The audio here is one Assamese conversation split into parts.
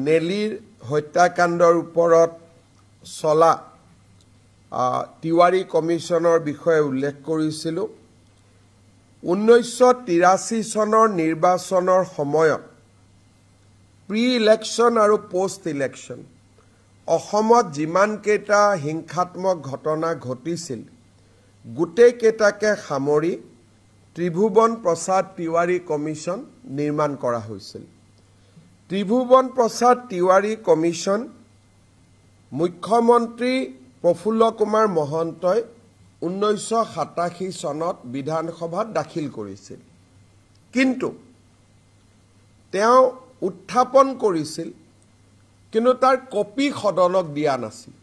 নেলিৰ হত্যাকাণ্ডৰ ওপৰত চলা তিৱাৰী কমিশ্যনৰ বিষয়ে উল্লেখ কৰিছিলোঁ। 1983 চনৰ নিৰ্বাচনৰ সময়ত প্ৰি ইলেকশ্যন আৰু পোষ্ট ইলেকশ্যন অসমত যিমানকেইটা হিংসাত্মক ঘটনা ঘটিছিল গোটেইকেইটাকে সামৰি ত্ৰিভুৱন প্ৰসাদ তিৱাৰী কমিশ্যন নিৰ্মাণ কৰা হৈছিল। ত্ৰিভুৱন প্ৰসাদ তিৱাৰী কমিশ্যন মুখ্যমন্ত্ৰী প্ৰফুল্ল কুমাৰ মহন্তই 1987 চনত বিধানসভাত দাখিল কৰিছিল। কিন্তু তেওঁ উত্থাপন কৰিছিল, কিন্তু তাৰ কপি সদনক দিয়া নাছিল।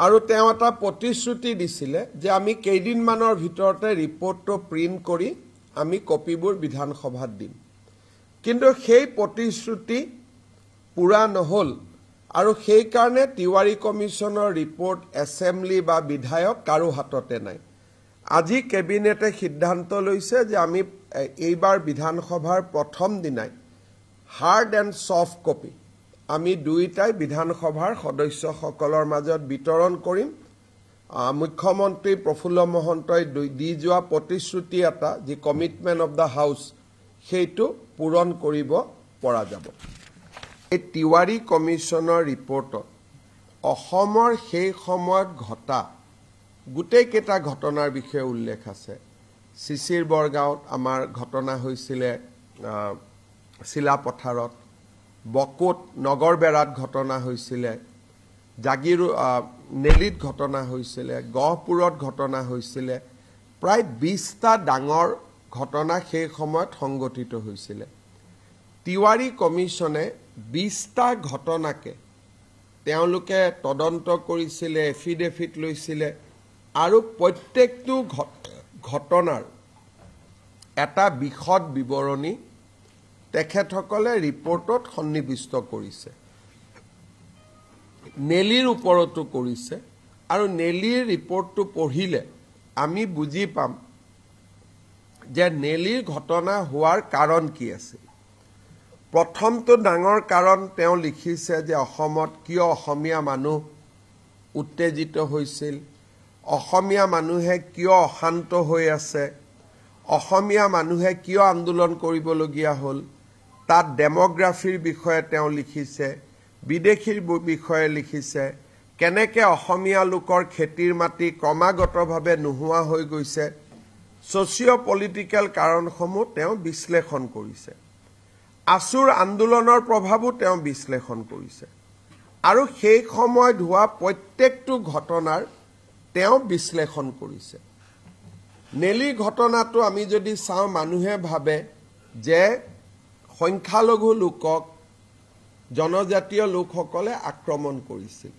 আৰু তেওঁ এটা প্ৰতিশ্ৰুতি দিছিলে যে আমি কেইদিনমানৰ ভিতৰতে ৰিপৰ্টটো প্ৰিণ্ট কৰি আমি কপিবোৰ বিধানসভাত দিম। কিন্তু সেই প্ৰতিশ্ৰুতি পূৰা নহ'ল আৰু সেইকাৰণে তিৱাৰী কমিশ্যনৰ ৰিপৰ্ট এছেম্বলি বা বিধায়ক কাৰো হাততে নাই। আজি কেবিনেটে সিদ্ধান্ত লৈছে যে আমি এইবাৰ বিধানসভাৰ প্ৰথম দিনাই হাৰ্ড এণ্ড ছফ্ট কপি আমি দুইটাই বিধানসভাৰ সদস্যসকলৰ মাজত বিতৰণ কৰিম। মুখ্যমন্ত্ৰী প্ৰফুল্ল মহন্তই দি যোৱা প্ৰতিশ্ৰুতি এটা যি কমিটমেণ্ট অফ দ্য হাউচ সেইটো পূৰণ কৰিব পৰা যাব। এই তিৱাৰী কমিশ্যনৰ ৰিপৰ্টত অসমৰ সেই সময়ত ঘটা গোটেইকেইটা ঘটনাৰ বিষয়ে উল্লেখ আছে। চিচিৰ বৰগাঁৱত আমাৰ ঘটনা হৈছিলে, চিলাপথাৰত, বকোত নগৰবেৰাত ঘটনা হৈছিলে, নেলিত ঘটনা হৈছিলে, গহপুৰত ঘটনা হৈছিলে। প্ৰায় 20টা ডাঙৰ ঘটনা সেই সময়ত সংঘটিত হৈছিলে। তিৱাৰী কমিশ্যনে 20টা ঘটনাকে তেওঁলোকে তদন্ত কৰিছিলে, এফিডেভিট লৈছিলে আৰু প্ৰত্যেকটো ঘটনাৰ এটা বিশদ বিৱৰণী তেখেতসকলে ৰিপৰ্টত সন্নিৱিষ্ট কৰিছে। নেলিৰ ওপৰতো কৰিছে আৰু নেলিৰ ৰিপৰ্টটো পঢ়িলে আমি বুজি পাম যে নেলিৰ ঘটনা হোৱাৰ কাৰণ কি আছিল। প্ৰথমটো ডাঙৰ কাৰণ তেওঁ লিখিছে যে অসমত কিয় অসমীয়া মানুহ উত্তেজিত হৈছিল, অসমীয়া মানুহে কিয় অশান্ত হৈ আছে, অসমীয়া মানুহে কিয় আন্দোলন কৰিবলগীয়া হ'ল। তাত ডেমোগ্ৰাফিৰ বিষয়ে তেওঁ লিখিছে, বিদেশীৰ বিষয়ে লিখিছে, কেনেকৈ অসমীয়া লোকৰ খেতিৰ মাটি ক্ৰমাগতভাৱে নোহোৱা হৈ গৈছে। ছ'চিঅ' পলিটিকেল কাৰণসমূহ তেওঁ বিশ্লেষণ কৰিছে। আছুৰ আন্দোলনৰ প্ৰভাৱো তেওঁ বিশ্লেষণ কৰিছে আৰু সেই সময়ত হোৱা প্ৰত্যেকটো ঘটনাৰ তেওঁ বিশ্লেষণ কৰিছে। নেলিৰ ঘটনাটো আমি যদি চাওঁ, মানুহে ভাবে যে সংখ্যালঘু লোকক জনজাতীয় লোকসকলে আক্ৰমণ কৰিছিল,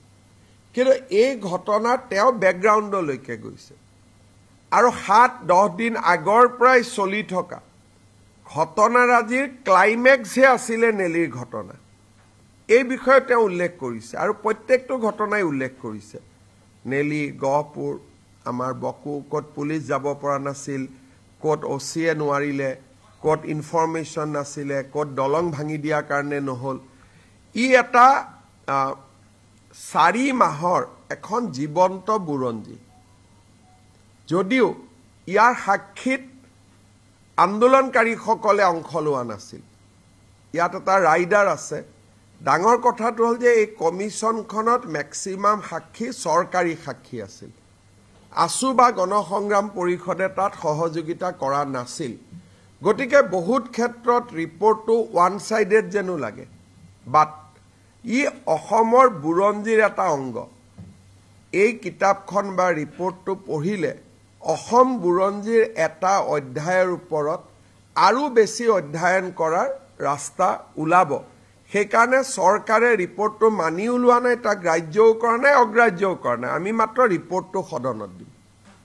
কিন্তু এই ঘটনাত তেওঁ বেকগ্ৰাউণ্ডলৈকে গৈছে আৰু 7-10 দিন আগৰ পৰাই চলি থকা ঘটনাৰাজিৰ ক্লাইমেক্সহে আছিলে নেলিৰ ঘটনা। এই বিষয়ে তেওঁ উল্লেখ কৰিছে আৰু প্ৰত্যেকটো ঘটনাই উল্লেখ কৰিছে। নেলি, গহপুৰ, আমাৰ বকো, ক'ত পুলিচ যাব পৰা নাছিল, ক'ত OCয়ে নোৱাৰিলে, ক'ত ইনফৰমেশ্যন নাছিলে, ক'ত দলং ভাঙি দিয়াৰ কাৰণে নহ'ল। ই এটা 4 মাহৰ এখন জীৱন্ত বুৰঞ্জী, যদিও ইয়াৰ সাক্ষীত আন্দোলনকাৰীসকলে অংশ লোৱা নাছিল। ইয়াত এটা ৰাইডাৰ আছে। ডাঙৰ কথাটো হ'ল যে এই কমিশ্যনখনত মেক্সিমাম সাক্ষী চৰকাৰী সাক্ষী আছিল। আছু বা গণসংগ্ৰাম পৰিষদে তাত সহযোগিতা কৰা নাছিল। গতিকে বহুত ক্ষেত্ৰত ৰিপৰ্টটো ওৱান ছাইডেড যেনো লাগে, বাট ই অসমৰ বুৰঞ্জীৰ এটা অংগ। এই কিতাপখন বা ৰিপৰ্টটো পঢ়িলে অসম বুৰঞ্জীৰ এটা অধ্যায়ৰ ওপৰত আৰু বেছি অধ্যয়ন কৰাৰ ৰাস্তা ওলাব। সেইকাৰণে চৰকাৰে ৰিপৰ্টটো মানিও লোৱা নাই, তাক গ্ৰাহ্যও কৰা নাই, অগ্ৰাহ্যও কৰা নাই। আমি মাত্ৰ ৰিপৰ্টটো সদনত দিম।